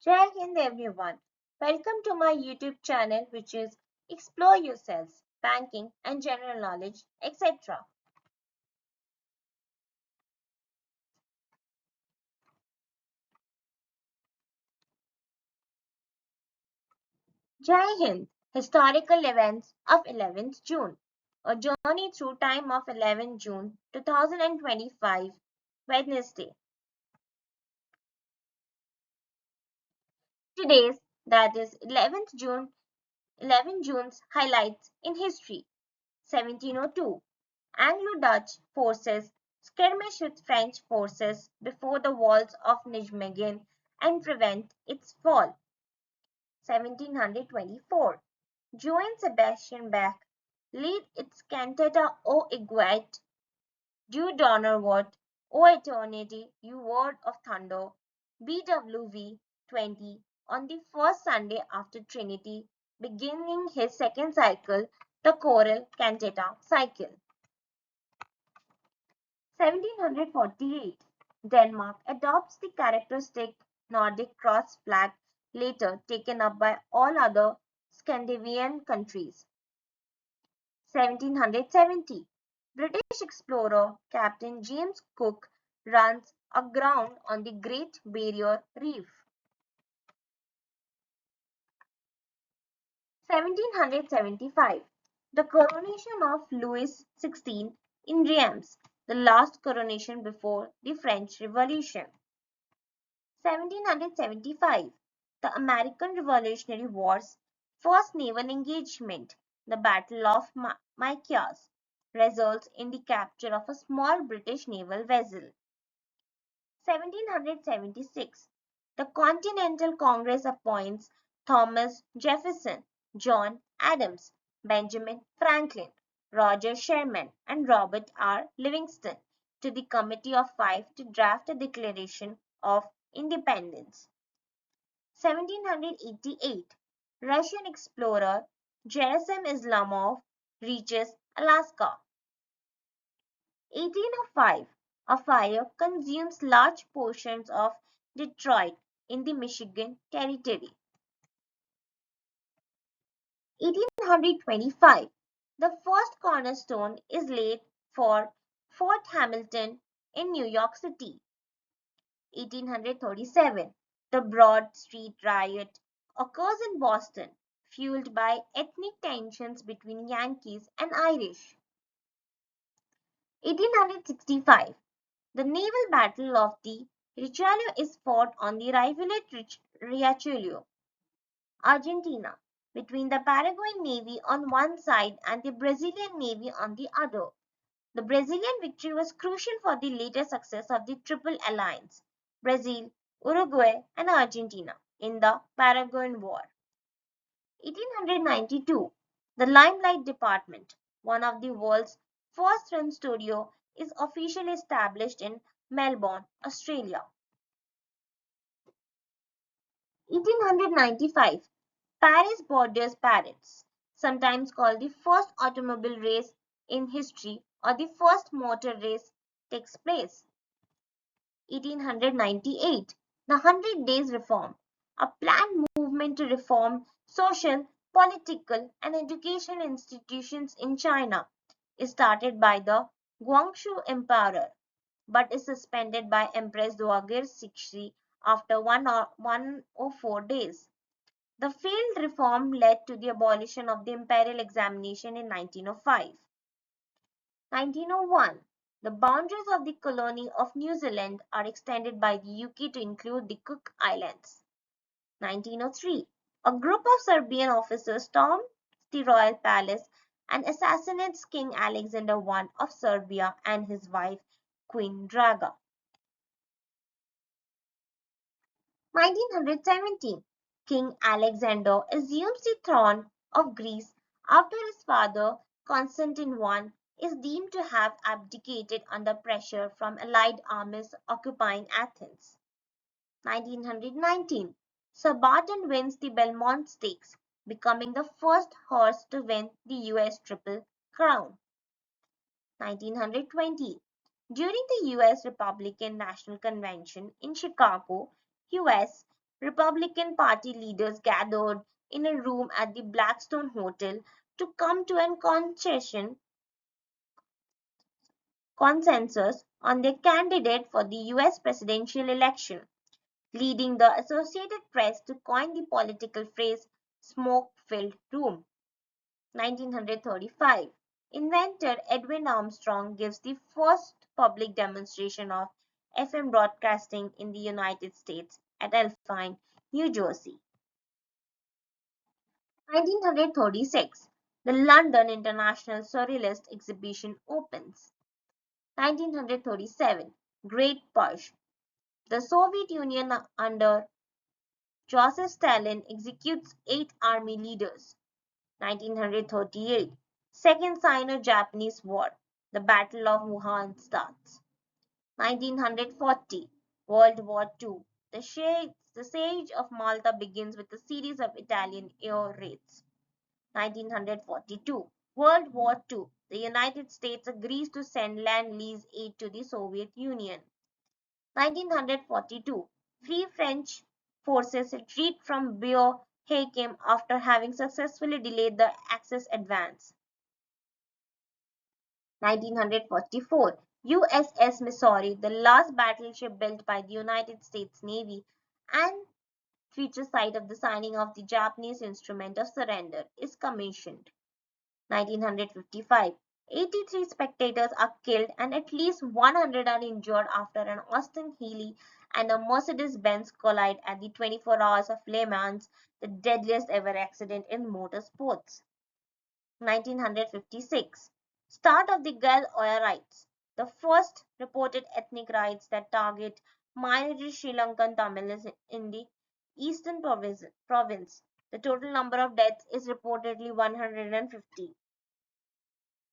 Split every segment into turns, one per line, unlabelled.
Jai Hind everyone. Welcome to my YouTube channel which is Explore Yourselves, Banking and General Knowledge, etc. Jai Hind, Historical Events of 11th June. A journey through time of 11 June 2025, Wednesday. Today's, that is 11 June's highlights in history. 1702. Anglo-Dutch forces skirmish with French forces before the walls of Nijmegen and prevent its fall. 1724. Johann Sebastian Bach lead its cantata O Ewigkeit, Du Donnerwort, O Eternity, You Word of Thunder, BWV 20, on the first Sunday after Trinity, beginning his second cycle, the choral cantata cycle. 1748. Denmark adopts the characteristic Nordic cross flag later taken up by all other Scandinavian countries. 1770. British explorer Captain James Cook runs aground on the Great Barrier Reef. 1775. The coronation of Louis XVI in Reims, the last coronation before the French Revolution. 1775. The American Revolutionary War's first naval engagement, the Battle of Machias, results in the capture of a small British naval vessel. 1776. The Continental Congress appoints Thomas Jefferson, John Adams, Benjamin Franklin, Roger Sherman, and Robert R. Livingston to the Committee of Five to draft a Declaration of Independence. 1788. Russian explorer Gerasim Islamov reaches Alaska. 1805. A fire consumes large portions of Detroit in the Michigan Territory. 1825. The first cornerstone is laid for Fort Hamilton in New York City. 1837. The Broad Street Riot occurs in Boston, fueled by ethnic tensions between Yankees and Irish. 1865. The naval battle of the Riachuelo is fought on the rivulet Riachuelo, Argentina, between the Paraguayan Navy on one side and the Brazilian Navy on the other. The Brazilian victory was crucial for the later success of the Triple Alliance, Brazil, Uruguay, and Argentina, in the Paraguayan War. 1892. The Limelight Department, one of the world's first film studio, is officially established in Melbourne, Australia. 1895. Paris-Bordeaux Parades, sometimes called the first automobile race in history or the first motor race, takes place. 1898. The Hundred Days Reform, a planned movement to reform social, political, and educational institutions in China, is started by the Guangxu Emperor, but is suspended by Empress Dowager Cixi after 104 days. The failed reform led to the abolition of the imperial examination in 1905. 1901. The boundaries of the colony of New Zealand are extended by the UK to include the Cook Islands. 1903. A group of Serbian officers storm the royal palace and assassinates King Alexander I of Serbia and his wife Queen Draga. 1917. King Alexander assumes the throne of Greece after his father Constantine I is deemed to have abdicated under pressure from allied armies occupying Athens. 1919. Sir Barton wins the Belmont Stakes, becoming the first horse to win the US Triple Crown. 1920. During the US Republican National Convention in Chicago, US, Republican Party leaders gathered in a room at the Blackstone Hotel to come to a consensus on their candidate for the US presidential election, leading the Associated Press to coin the political phrase smoke-filled room. 1935. Inventor Edwin Armstrong gives the first public demonstration of FM broadcasting in the United States at Alpine, New Jersey. 1936. The London International Surrealist Exhibition opens. 1937. Great Purge. The Soviet Union under Joseph Stalin executes 8 army leaders. 1938. Second Sino-Japanese War. The Battle of Wuhan starts. 1940. World War II. The siege of Malta begins with a series of Italian air raids. 1942. World War II. The United States agrees to send Land-Lease aid to the Soviet Union. 1942. Free French forces retreat from Bois-Hakim after having successfully delayed the Axis advance. 1944. USS Missouri, the last battleship built by the United States Navy and future site of the signing of the Japanese Instrument of Surrender, is commissioned. 1955. 83 spectators are killed and at least 100 are injured after an Austin Healey and a Mercedes-Benz collide at the 24 Hours of Le Mans, the deadliest ever accident in motorsports. 1956. Start of the Gal Oya riots, the first reported ethnic riots that target minority Sri Lankan Tamils in the eastern province. The total number of deaths is reportedly 150.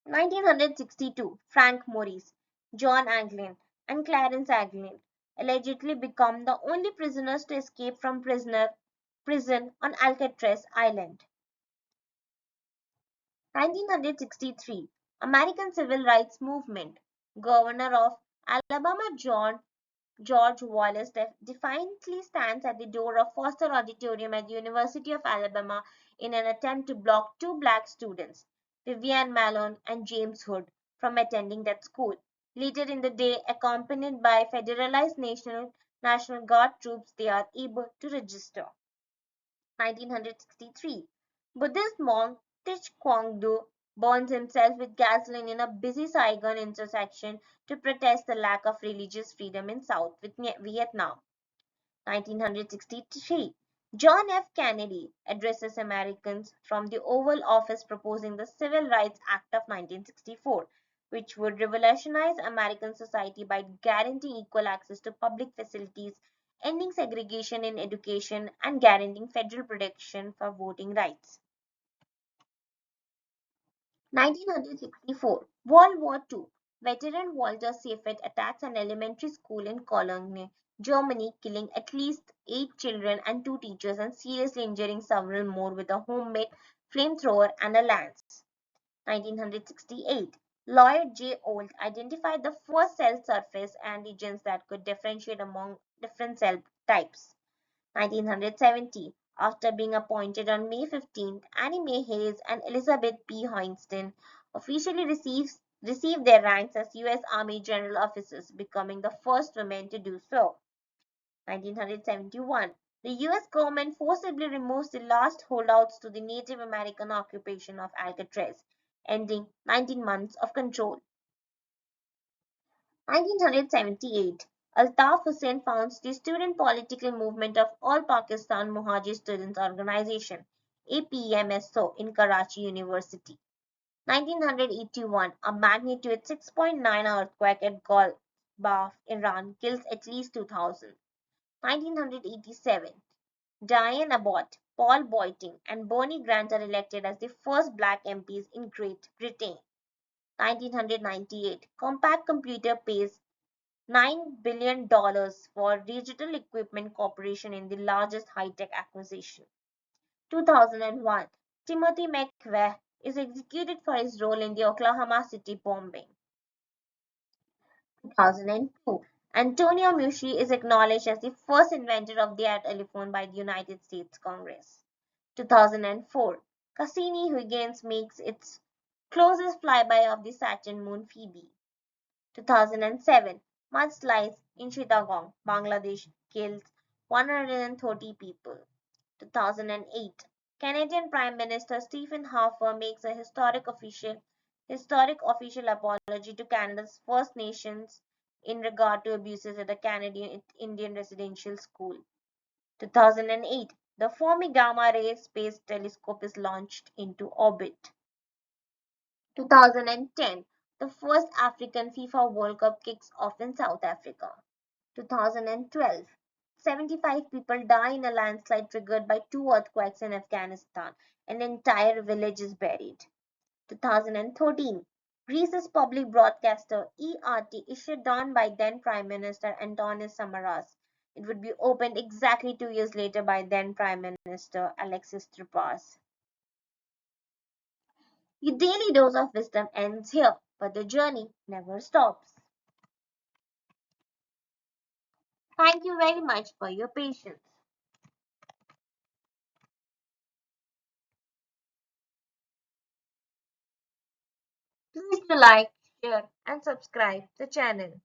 1962. Frank Morris, John Anglin, and Clarence Anglin allegedly become the only prisoners to escape from prison on Alcatraz Island. 1963. American Civil Rights Movement. Governor of Alabama George Wallace defiantly stands at the door of Foster Auditorium at the University of Alabama in an attempt to block 2 black students, Vivian Malone and James Hood, from attending that school. Later in the day, accompanied by federalized National Guard troops, they are able to register. 1963. Buddhist monk Thich Quang Du burns himself with gasoline in a busy Saigon intersection to protest the lack of religious freedom in South Vietnam. 1963. John F. Kennedy addresses Americans from the Oval Office proposing the Civil Rights Act of 1964, which would revolutionize American society by guaranteeing equal access to public facilities, ending segregation in education, and guaranteeing federal protection for voting rights. 1964. World War II. Veteran Walter Seifert attacks an elementary school in Cologne, Germany, killing at least 8 children and 2 teachers and seriously injuring several more with a homemade flamethrower and a lance. 1968. Lloyd J. Old identified the first cell surface antigens that could differentiate among different cell types. 1970. After being appointed on May 15th, Annie Mae Hayes and Elizabeth P. Houston officially received their ranks as U.S. Army General Officers, becoming the first women to do so. 1971. The U.S. government forcibly removes the last holdouts to the Native American occupation of Alcatraz, ending 19 months of control. 1978. Altaf Hussain founds the Student Political Movement of All Pakistan Mujahid Students Organization (APMSO) in Karachi University. 1981. A magnitude 6.9 earthquake at Golbaf, Iran kills at least 2,000. 1987. Diane Abbott, Paul Boiting, and Bernie Grant are elected as the first black MPs in Great Britain. 1998. Compaq Computer pays $9 billion for Digital Equipment Corporation in the largest high-tech acquisition. 2001. Timothy McVeigh is executed for his role in the Oklahoma City bombing. 2002. Antonio Meucci is acknowledged as the first inventor of the telephone by the United States Congress. 2004, Cassini-Huygens makes its closest flyby of the Saturn moon Phoebe. 2007, mudslides in Chittagong, Bangladesh kills 130 people. 2008, Canadian Prime Minister Stephen Harper makes a historic official apology to Canada's First Nations in regard to abuses at a Canadian Indian residential school. 2008, the Fermi Gamma Ray Space Telescope is launched into orbit. 2010, the first African FIFA World Cup kicks off in South Africa. 2012, 75 people die in a landslide triggered by two earthquakes in Afghanistan. An entire village is buried. 2013, Greece's public broadcaster ERT is shut down by then Prime Minister Antonis Samaras. It would be opened exactly 2 years later by then Prime Minister Alexis Tsipras. Your daily dose of wisdom ends here, but the journey never stops. Thank you very much for your patience. Please do like, share, and subscribe the channel.